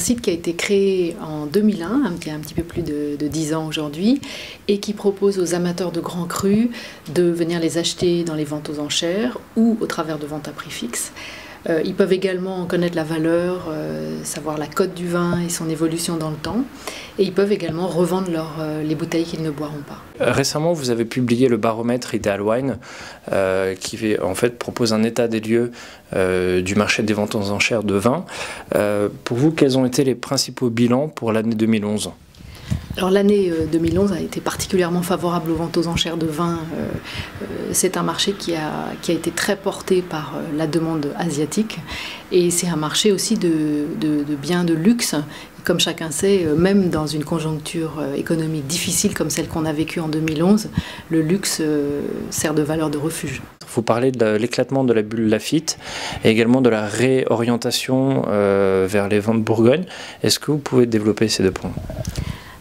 site qui a été créé en 2001, il y a un petit peu plus de 10 ans aujourd'hui, et qui propose aux amateurs de grands crus de venir les acheter dans les ventes aux enchères ou au travers de ventes à prix fixe. Ils peuvent également connaître la valeur, savoir la cote du vin et son évolution dans le temps. Et ils peuvent également revendre les bouteilles qu'ils ne boiront pas. Récemment, vous avez publié le baromètre Ideal Wine, qui en fait propose un état des lieux du marché des ventes aux enchères de vin. Pour vous, quels ont été les principaux bilans pour l'année 2011 ? Alors l'année 2011 a été particulièrement favorable aux ventes aux enchères de vin. C'est un marché qui a été très porté par la demande asiatique et c'est un marché aussi de biens de luxe. Comme chacun sait, même dans une conjoncture économique difficile comme celle qu'on a vécue en 2011, le luxe sert de valeur de refuge. Vous parlez de l'éclatement de la bulle Lafite et également de la réorientation vers les vins de Bourgogne. Est-ce que vous pouvez développer ces deux points ?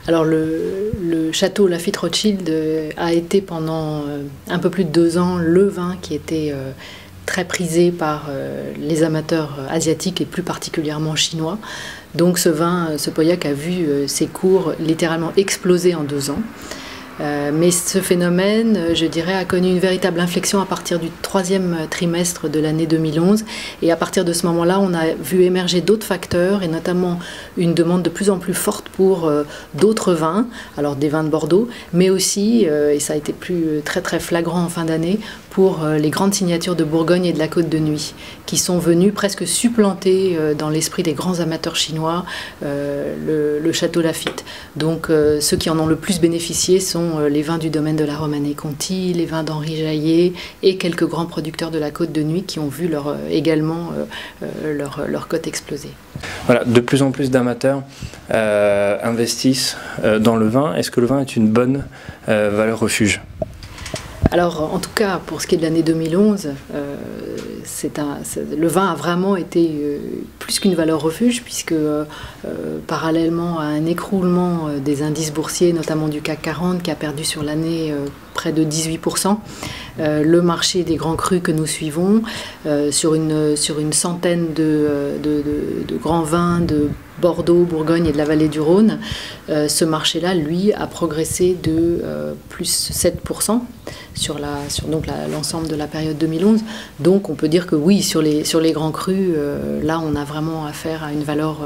Alors le château Lafite Rothschild a été pendant un peu plus de 2 ans le vin qui était très prisé par les amateurs asiatiques et plus particulièrement chinois. Donc ce vin, ce Pauillac a vu ses cours littéralement exploser en 2 ans. Mais ce phénomène, je dirais, a connu une véritable inflexion à partir du 3e trimestre de l'année 2011. Et à partir de ce moment-là, on a vu émerger d'autres facteurs, et notamment une demande de plus en plus forte pour d'autres vins, alors des vins de Bordeaux, mais aussi, et ça a été très très flagrant en fin d'année, pour les grandes signatures de Bourgogne et de la Côte de Nuit, qui sont venues presque supplanter dans l'esprit des grands amateurs chinois le château Lafite. Donc ceux qui en ont le plus bénéficié sont les vins du domaine de la Romanée-Conti, les vins d'Henri Jaillet et quelques grands producteurs de la Côte de Nuit qui ont vu également leur cote exploser. Voilà, de plus en plus d'amateurs investissent dans le vin. Est-ce que le vin est une bonne valeur refuge ? Alors, en tout cas, pour ce qui est de l'année 2011, le vin a vraiment été plus qu'une valeur refuge, puisque parallèlement à un écroulement des indices boursiers, notamment du CAC 40, qui a perdu sur l'année près de 18%, le marché des grands crus que nous suivons, sur une centaine de grands vins de Bordeaux, Bourgogne et de la vallée du Rhône, ce marché-là, lui, a progressé de plus 7% sur l'ensemble de la période 2011. Donc on peut dire que oui, sur les grands crus, là on a vraiment affaire à une valeur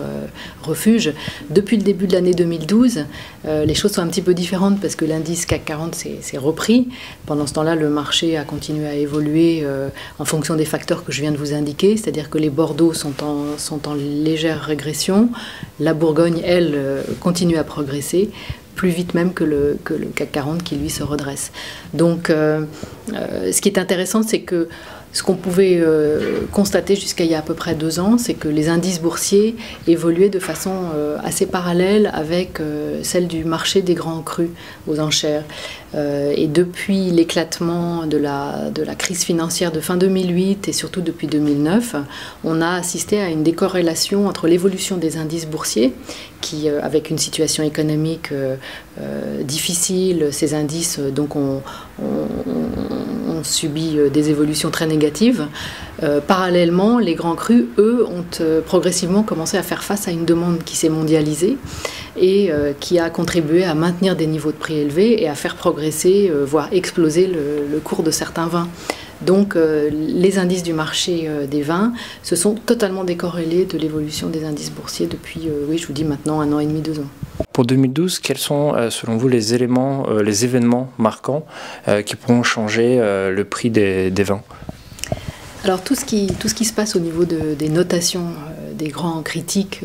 refuge. Depuis le début de l'année 2012, les choses sont un petit peu différentes parce que l'indice CAC 40 s'est repris. Pendant ce temps-là, le marché a continué à évoluer en fonction des facteurs que je viens de vous indiquer, c'est-à-dire que les Bordeaux sont en légère régression. La Bourgogne, elle, continue à progresser, plus vite même que le CAC 40 qui, lui, se redresse. Donc, ce qui est intéressant, c'est que ce qu'on pouvait constater jusqu'à il y a à peu près 2 ans, c'est que les indices boursiers évoluaient de façon assez parallèle avec celle du marché des grands crus aux enchères. Et depuis l'éclatement de la crise financière de fin 2008 et surtout depuis 2009, on a assisté à une décorrélation entre l'évolution des indices boursiers, qui, avec une situation économique difficile, ces indices donc ont subi des évolutions très négatives. Parallèlement, les grands crus, eux, ont progressivement commencé à faire face à une demande qui s'est mondialisée et qui a contribué à maintenir des niveaux de prix élevés et à faire progresser, voire exploser le cours de certains vins. Donc les indices du marché des vins se sont totalement décorrélés de l'évolution des indices boursiers depuis, oui, je vous dis maintenant 1 an et demi, 2 ans. Pour 2012, quels sont, selon vous, les événements marquants qui pourront changer le prix des vins ? Alors tout ce qui se passe au niveau des notations des grands critiques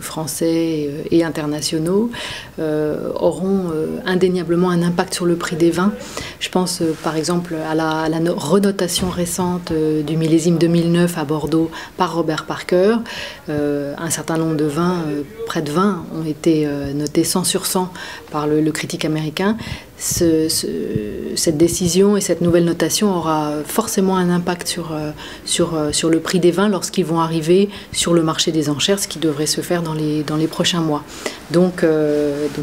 français et internationaux auront indéniablement un impact sur le prix des vins. Je pense par exemple à la renotation récente du millésime 2009 à Bordeaux par Robert Parker. Un certain nombre de vins, près de 20, ont été notés 100 sur 100 par le critique américain. Cette décision et cette nouvelle notation aura forcément un impact sur le prix des vins lorsqu'ils vont arriver sur le marché des enchères, ce qui devrait se faire dans les prochains mois. Donc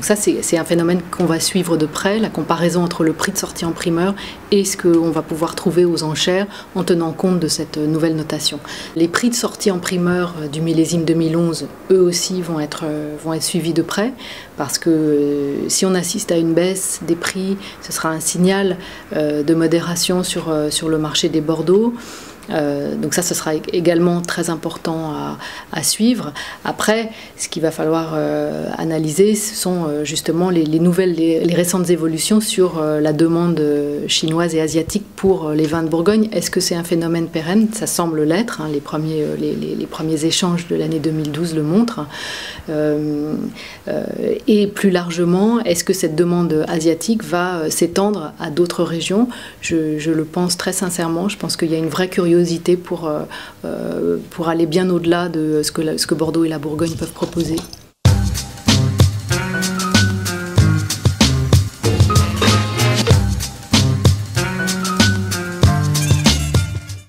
ça, c'est un phénomène qu'on va suivre de près, la comparaison entre le prix de sortie en primeur et ce qu'on va pouvoir trouver aux enchères en tenant compte de cette nouvelle notation. Les prix de sortie en primeur du millésime 2011, eux aussi vont être suivis de près, parce que si on assiste à une baisse des prix, ce sera un signal de modération sur le marché des Bordeaux. Donc ça, ce sera également très important à suivre. Après, ce qu'il va falloir analyser, ce sont justement les récentes évolutions sur la demande chinoise et asiatique pour les vins de Bourgogne. Est-ce que c'est un phénomène pérenne? Ça semble l'être, hein. Les premiers échanges de l'année 2012 le montrent. Et plus largement, est-ce que cette demande asiatique va s'étendre à d'autres régions? Je le pense très sincèrement. Je pense qu'il y a une vraie curiosité pour aller bien au-delà de ce que Bordeaux et la Bourgogne peuvent proposer.